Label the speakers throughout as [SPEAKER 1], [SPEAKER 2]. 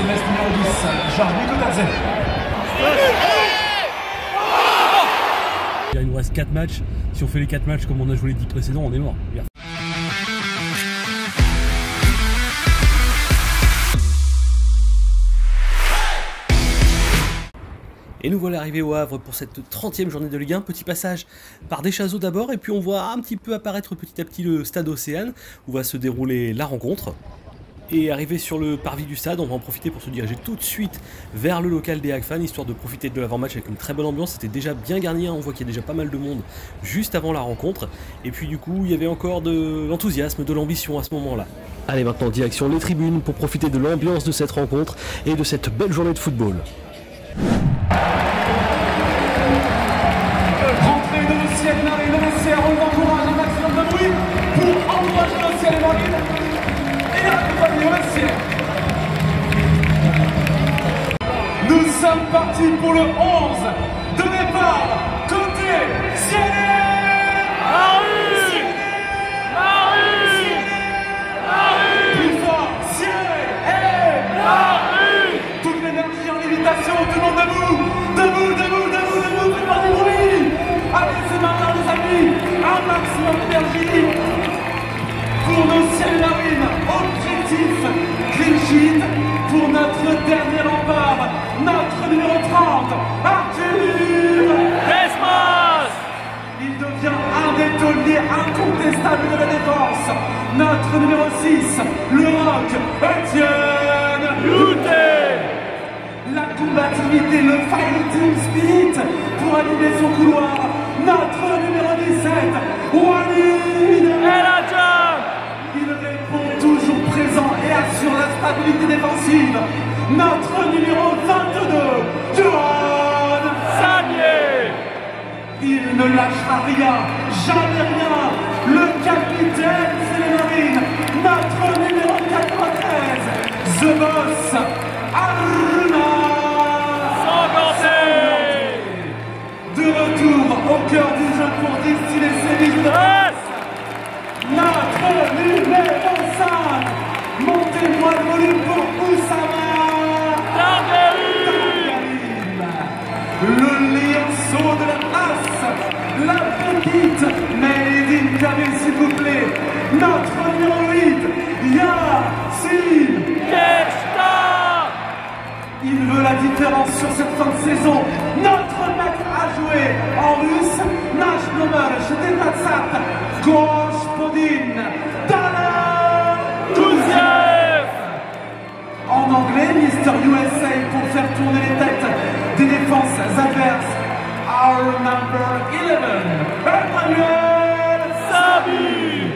[SPEAKER 1] c'est veste numéro 10, Jarni Kotadze.
[SPEAKER 2] Il nous reste 4 matchs. Si on fait les 4 matchs comme on a joué les 10 précédents, on est mort. Et nous voilà arrivés au Havre pour cette 30e journée de Ligue 1. Petit passage par Deschazos d'abord, et puis on voit un petit peu apparaître petit à petit le stade Océane, où va se dérouler la rencontre. Et arrivé sur le parvis du stade, on va en profiter pour se diriger tout de suite vers le local des Agfans, histoire de profiter de l'avant-match avec une très bonne ambiance. C'était déjà bien garni, on voit qu'il y a déjà pas mal de monde juste avant la rencontre. Et puis du coup, il y avait encore de l'enthousiasme, de l'ambition à ce moment-là. Allez, maintenant direction les tribunes pour profiter de l'ambiance de cette rencontre et de cette belle journée de football.
[SPEAKER 1] Rentrée de Ciel Marine, le vestiaire, on encourage un maximum de bruit pour encourager le Ciel Marine et accompagner le vestiaire. Nous sommes partis pour le 11 de départ, côté Ciel Marine. Plus fort, Ciel Marine. Toute l'énergie en lévitation, tout le monde debout, debout, debout, debout, debout, faites pas du bruit. Allez, c'est maintenant les amis, un maximum d'énergie pour nos Ciel Marine. Objectif clean sheet pour notre dernier rempart, notre numéro 30, Arthur Desmas. Il devient un des tauliers incontestables de la défense. Notre numéro 6, le rock, Etienne Louté. La combativité, le fighting spirit pour animer son couloir. Notre numéro 17, Walid El Hadja. Il répond toujours présent et assure la stabilité défensive. Notre numéro 22, Johan Sagnier. Il ne lâchera rien, jamais rien. Le capitaine, c'est les Marines. Notre numéro 93, The Boss, Aruna Sanganté. De retour au cœur du jeu pour distiller ses vies de presse. Notre numéro 5, montez-moi le volume pour Oussama Dargarim. Le lionceau de la race, la petite Made in Kabyle, s'il vous plaît. Notre numéro 8, Yassine Keshta. Il veut la différence sur cette fin de saison. Notre maître à jouer en russe, Nash Blomer, Chetenatsat, Gospodin, Dana Kouziev. En anglais, Mr. USA pour faire tourner les têtes des défenses adverses. Our number 11, Emmanuel Sabi.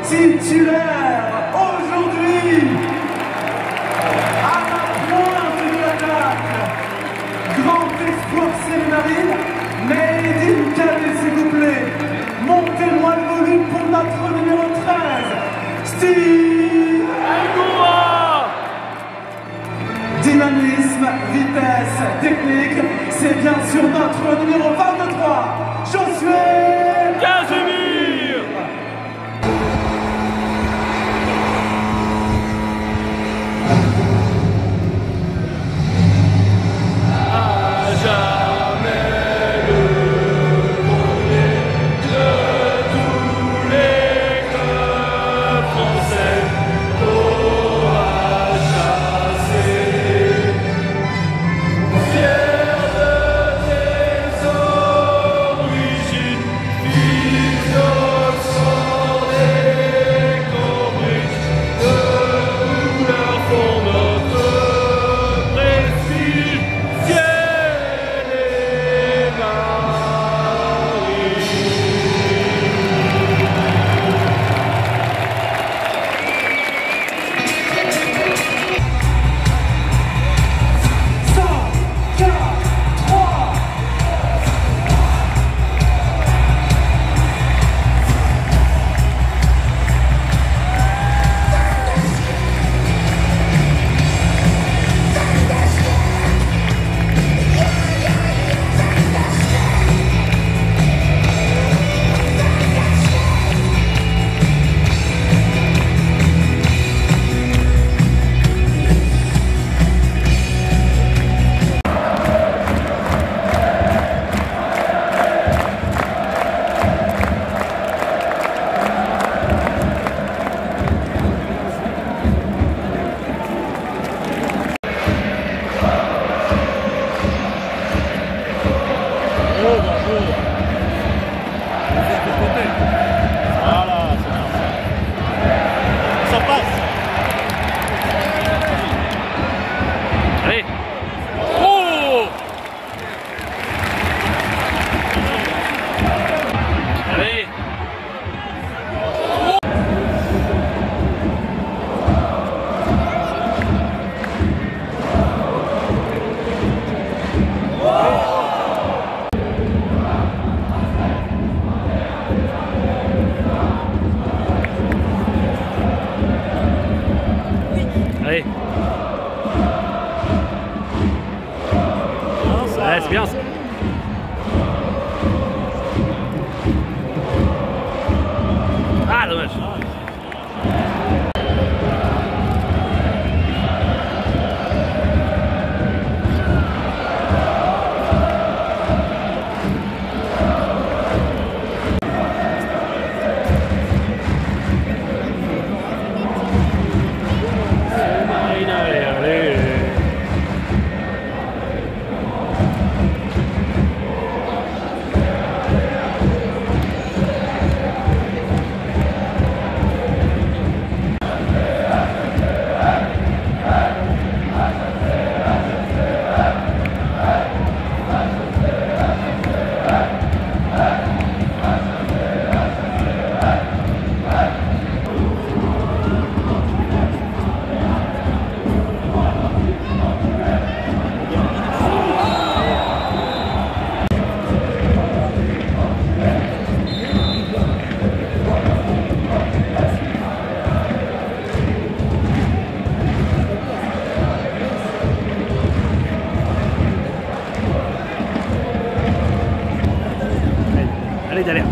[SPEAKER 1] Titulaire aujourd'hui à la pointe de l'attaque. Grand espoir, c'est les Marines. Made in Kabyle, s'il vous plaît. Montez-moi le volume pour notre numéro 13, Steve Ngoua. Dynamisme, vitesse, technique, c'est bien sûr notre numéro 23, Josué Casimir.
[SPEAKER 2] C'est bien ça. Ah, dommage. Allez, d'aller.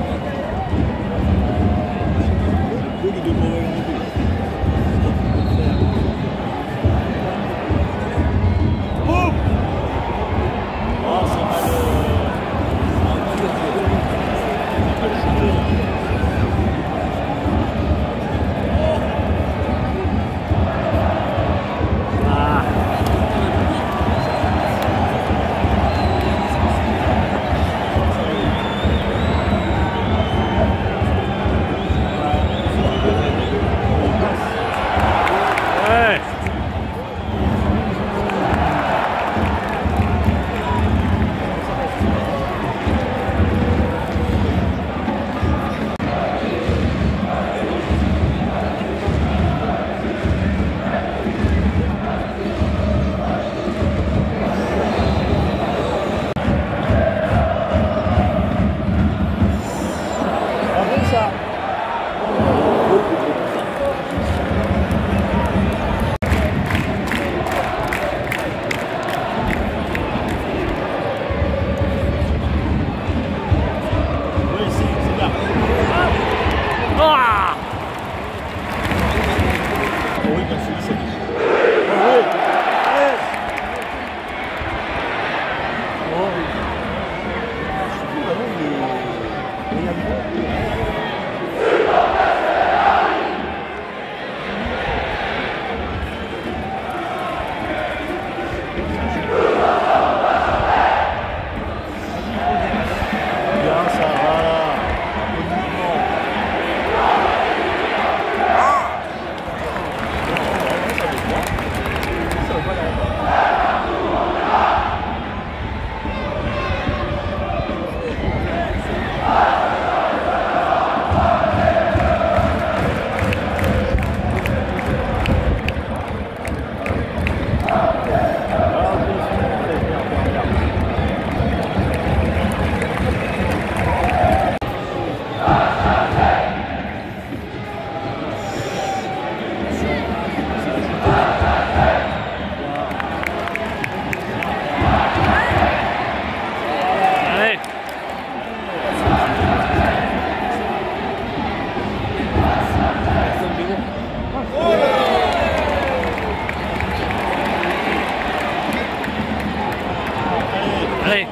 [SPEAKER 2] Allez,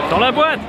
[SPEAKER 2] dans la boîte.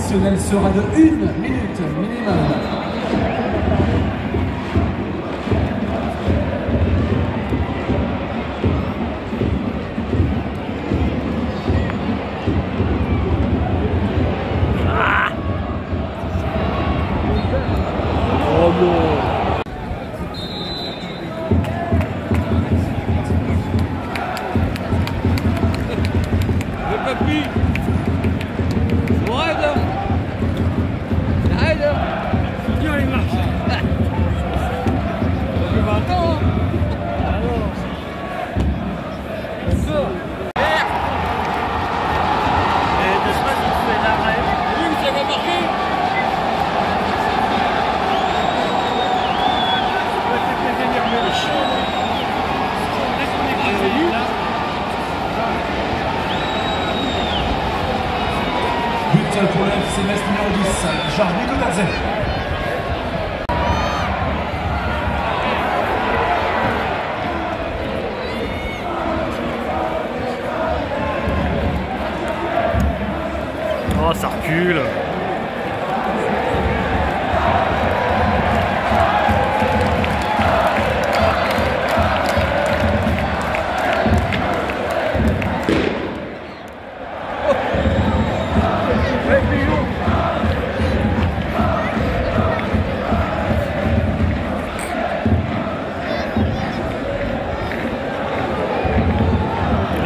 [SPEAKER 1] additionnel sera de 1 minute minimum.
[SPEAKER 2] Oh non.
[SPEAKER 1] But pour le FC Metz numéro 10, Georges Nikodadze.
[SPEAKER 2] Oh, ça recule.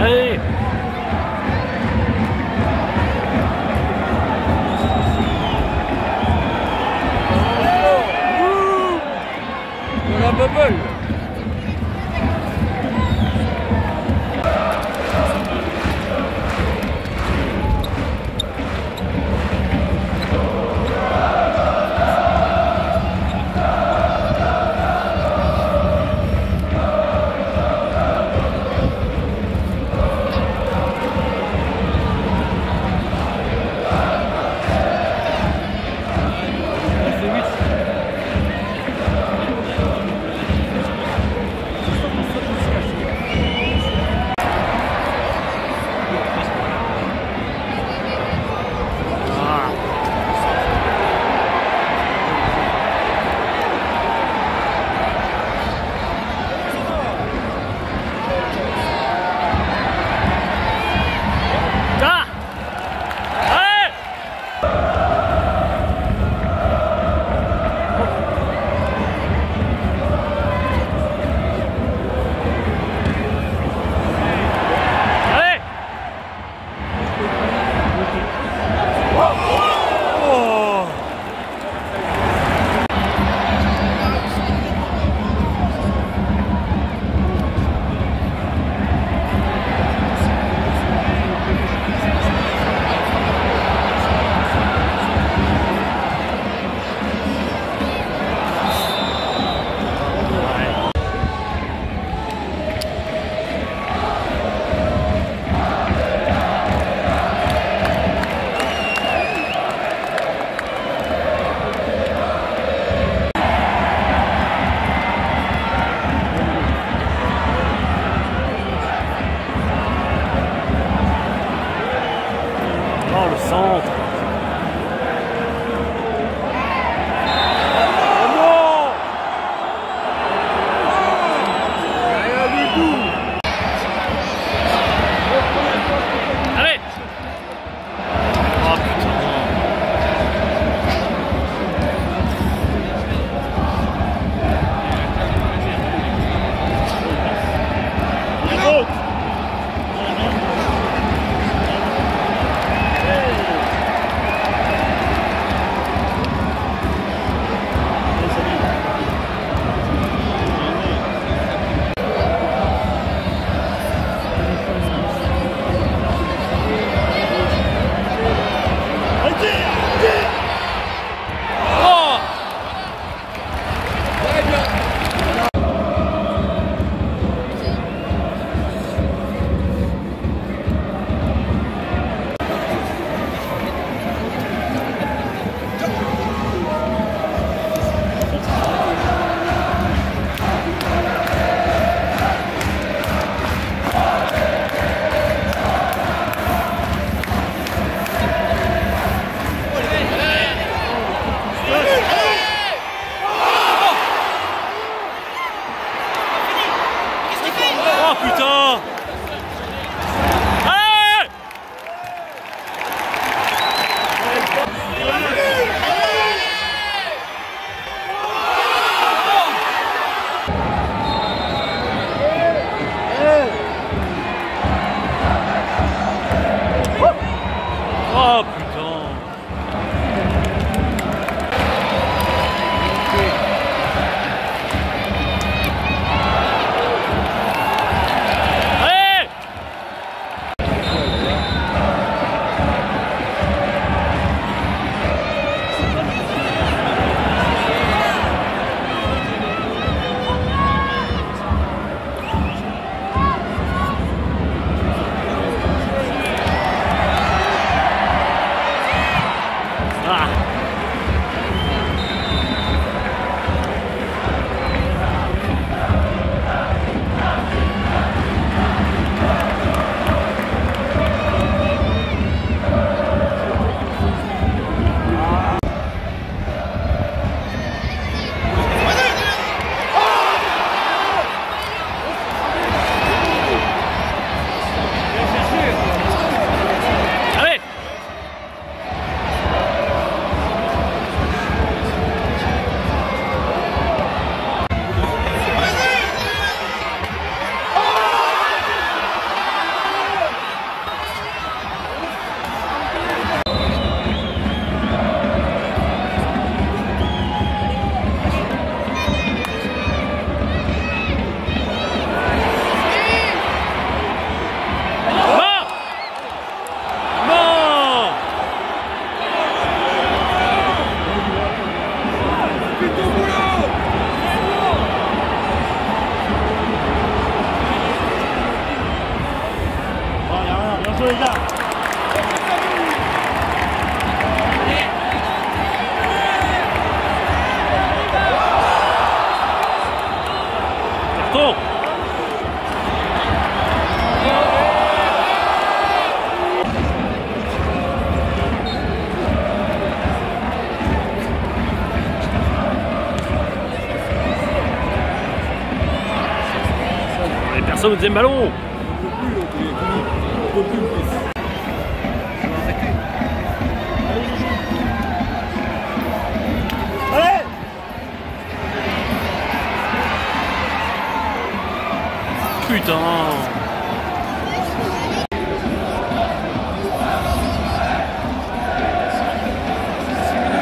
[SPEAKER 2] Allez. La bubble. putain! Allez! Oh putain! Personne au deuxième ballon. Allez. Putain.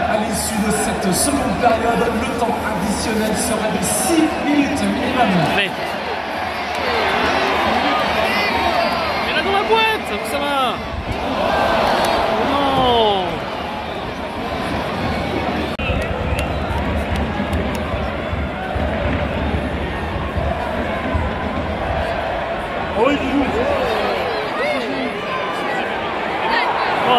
[SPEAKER 1] À l'issue de cette seconde période, le temps additionnel sera de 6 minutes minimum.
[SPEAKER 2] Allez. Ça va. Non. Oh, il joue. Oh.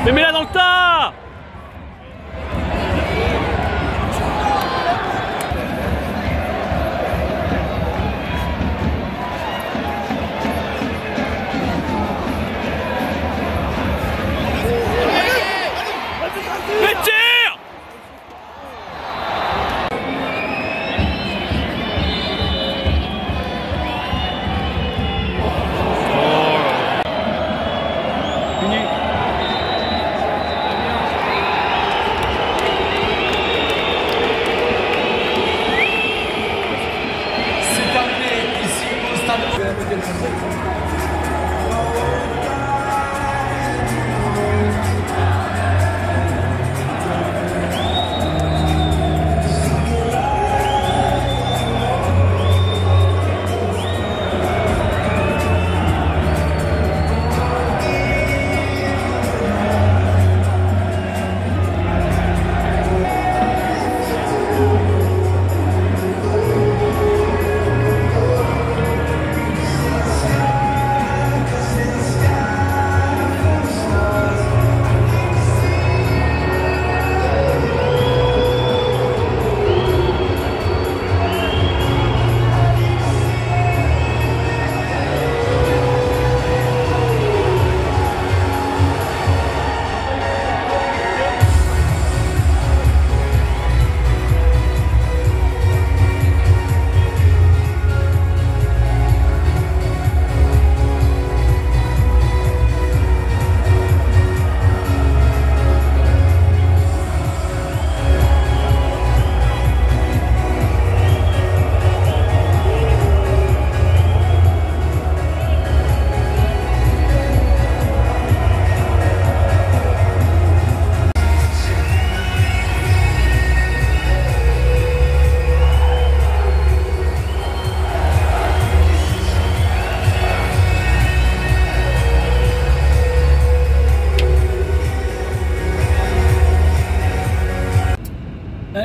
[SPEAKER 2] Mais mets-la dans le tas! Mais tire!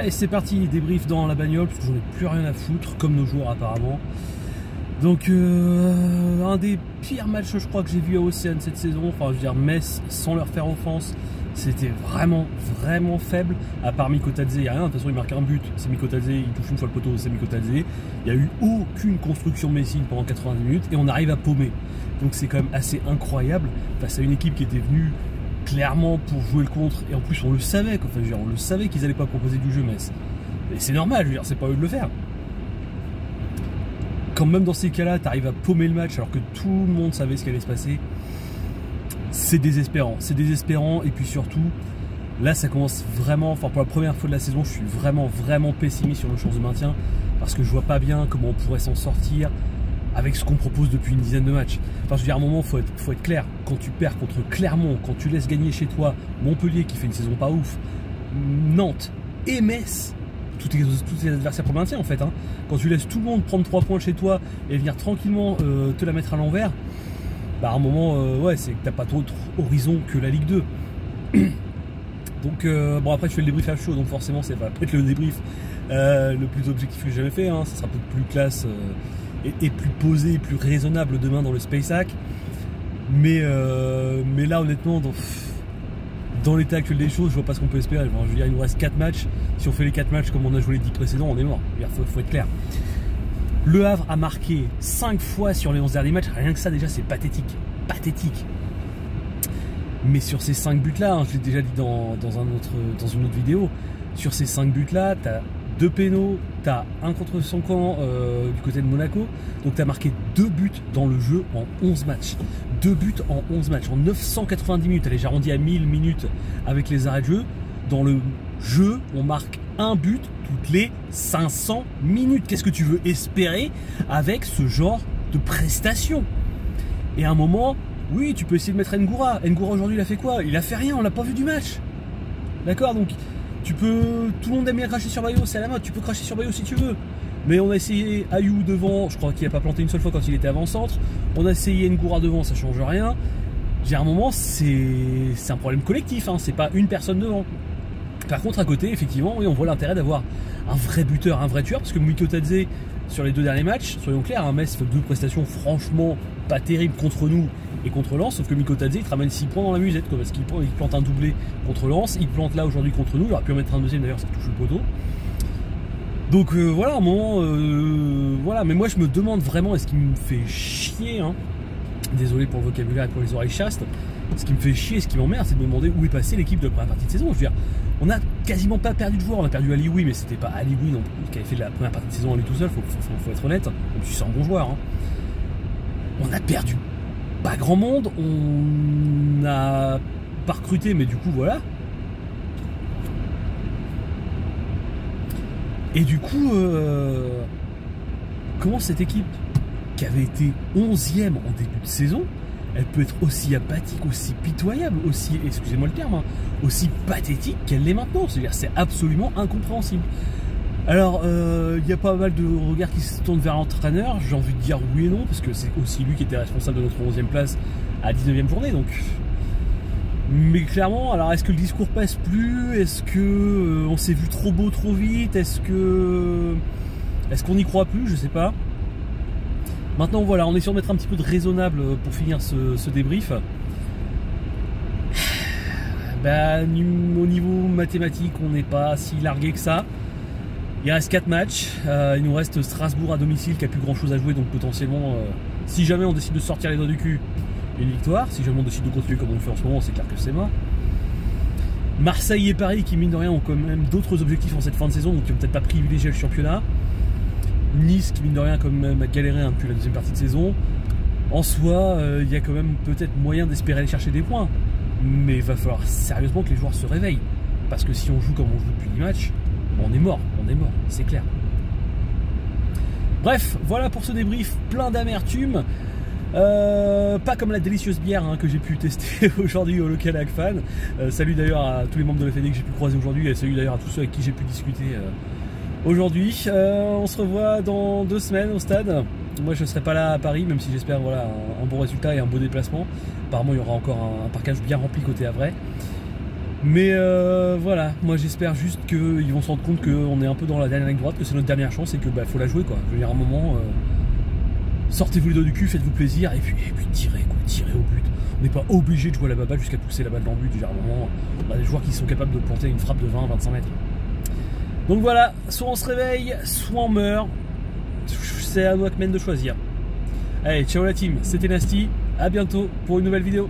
[SPEAKER 2] Allez, c'est parti, débrief dans la bagnole, parce que j'en ai plus rien à foutre, comme nos joueurs apparemment. Donc, un des pires matchs, je crois, que j'ai vu à Océane cette saison. Enfin, je veux dire, Metz, sans leur faire offense, c'était vraiment, vraiment faible. À part Mikotadze, il n'y a rien. De toute façon, il marque un but, c'est Mikotadze, il touche une fois le poteau, c'est Mikotadze. Il n'y a eu aucune construction messine pendant 90 minutes, et on arrive à paumer. Donc, c'est quand même assez incroyable, face à une équipe qui était venue clairement pour jouer le contre, et en plus on le savait, quoi. Enfin, je veux dire, on le savait qu'ils n'allaient pas proposer du jeu Metz. Et c'est normal, je veux dire, c'est pas eux de le faire. Quand même dans ces cas-là, tu arrives à paumer le match alors que tout le monde savait ce qui allait se passer, c'est désespérant. C'est désespérant, et puis surtout, là ça commence vraiment, enfin pour la première fois de la saison, je suis vraiment, vraiment pessimiste sur nos chances de maintien, parce que je vois pas bien comment on pourrait s'en sortir avec ce qu'on propose depuis une dizaine de matchs. Enfin, je veux dire, à un moment, faut être clair. Quand tu perds contre Clermont, quand tu laisses gagner chez toi Montpellier, qui fait une saison pas ouf, Nantes et Metz, tous tes adversaires pour le maintien, en fait. Hein. Quand tu laisses tout le monde prendre 3 points chez toi et venir tranquillement te la mettre à l'envers, bah à un moment, ouais, c'est que t'as pas d'autre horizon que la Ligue 2. Donc, bon, après, je fais le débrief à chaud, donc forcément, ça va peut-être le débrief le plus objectif que j'ai jamais fait. Hein. Ça sera peut-être plus classe. Et plus posé, plus raisonnable demain dans le Space Hack. Mais là, honnêtement, dans l'état actuel des choses, je vois pas ce qu'on peut espérer. Bon, je veux dire, il nous reste 4 matchs. Si on fait les 4 matchs comme on a joué les 10 précédents, on est mort. Il faut être clair. Le Havre a marqué 5 fois sur les 11 derniers matchs. Rien que ça, déjà, c'est pathétique. Pathétique. Mais sur ces 5 buts-là, hein, je l'ai déjà dit dans une autre vidéo, sur ces 5 buts-là, t'as 2 pénaux, t'as un contre son camp du côté de Monaco, donc t'as marqué 2 buts dans le jeu en 11 matchs. 2 buts en 11 matchs, en 990 minutes, allez, j'ai arrondi à 1000 minutes avec les arrêts de jeu. Dans le jeu, on marque un but toutes les 500 minutes. Qu'est-ce que tu veux espérer avec ce genre de prestation? Et à un moment, oui, tu peux essayer de mettre Ngoura. Ngoura aujourd'hui, il a fait quoi? Il a fait rien, on l'a pas vu du match. D'accord, donc tu peux, tout le monde aime bien cracher sur Bayo, c'est à la mode, tu peux cracher sur Bayo si tu veux. Mais on a essayé Ayou devant, je crois qu'il n'a pas planté une seule fois quand il était avant-centre. On a essayé Ngoura devant, ça change rien. J'ai un moment, c'est un problème collectif, hein, c'est pas une personne devant. Par contre, à côté, effectivement, oui, on voit l'intérêt d'avoir un vrai buteur, un vrai tueur, parce que Mikotadze, sur les 2 derniers matchs, soyons clairs, hein, Metz fait 2 prestations franchement pas terribles contre nous et contre Lens, sauf que Mikotadze il te ramène 6 points dans la musette, quoi, parce qu'il plante un doublé contre Lens, il plante là aujourd'hui contre nous, il aurait pu en mettre un deuxième d'ailleurs, ça touche le poteau. Donc voilà, à un moment, voilà, mais moi je me demande vraiment, est-ce qu'il me fait chier, hein, désolé pour le vocabulaire et pour les oreilles chastes, ce qui me fait chier, ce qui m'emmerde, c'est de me demander où est passée l'équipe de la première partie de saison. Je veux dire, on n'a quasiment pas perdu de joueurs, on a perdu Alioui, mais c'était pas Alioui non plus qui avait fait la première partie de saison à lui tout seul, faut être honnête, même si c'est un bon joueur. Hein. On a perdu pas grand monde, on n'a pas recruté, mais du coup voilà. Et du coup, comment cette équipe, qui avait été 11e en début de saison, elle peut être aussi apathique, aussi pitoyable, aussi, excusez-moi le terme, hein, aussi pathétique qu'elle l'est maintenant. C'est-à-dire, c'est absolument incompréhensible. Alors, il y a pas mal de regards qui se tournent vers l'entraîneur. J'ai envie de dire oui et non, parce que c'est aussi lui qui était responsable de notre 11e place à 19e journée. Donc, mais clairement, alors est-ce que le discours passe plus? Est-ce que on s'est vu trop beau trop vite? Est-ce qu'on n'y croit plus? Je sais pas. Maintenant, voilà, on essaie de mettre un petit peu de raisonnable pour finir ce débrief. Ben, au niveau mathématique, on n'est pas si largué que ça. Il reste 4 matchs. Il nous reste Strasbourg à domicile qui a plus grand chose à jouer, donc potentiellement, si jamais on décide de sortir les doigts du cul, une victoire. Si jamais on décide de continuer comme on le fait en ce moment, c'est clair que c'est mort. Marseille et Paris qui, mine de rien, ont quand même d'autres objectifs en cette fin de saison, donc qui n'ont peut-être pas privilégié le championnat. Nice qui, mine de rien, quand même a galéré depuis la deuxième partie de saison. En soi, il y a quand même peut-être moyen d'espérer aller chercher des points. Mais il va falloir sérieusement que les joueurs se réveillent. Parce que si on joue comme on joue depuis 10 matchs, on est mort, c'est clair. Bref, voilà pour ce débrief plein d'amertume. Pas comme la délicieuse bière hein, que j'ai pu tester aujourd'hui au local Hackfan. Salut d'ailleurs à tous les membres de la FED que j'ai pu croiser aujourd'hui, et salut d'ailleurs à tous ceux avec qui j'ai pu discuter aujourd'hui. On se revoit dans 2 semaines au stade. Moi je ne serai pas là à Paris, même si j'espère voilà, un bon résultat et un beau déplacement. Apparemment il y aura encore un parkage bien rempli côté Havrais. Mais voilà, moi j'espère juste qu'ils vont se rendre compte qu'on est un peu dans la dernière ligne droite, que c'est notre dernière chance et que faut la jouer quoi. Je veux dire, à un moment, sortez-vous les doigts du cul, faites-vous plaisir et puis tirez quoi, tirez au but. On n'est pas obligé de jouer à la baballe jusqu'à pousser la balle dans le but. Je veux dire, à un moment, on a des joueurs qui sont capables de planter une frappe de 20-25 mètres. Donc voilà, soit on se réveille, soit on meurt. C'est à Wackman de choisir. Allez, ciao la team, c'était Nasty, à bientôt pour une nouvelle vidéo.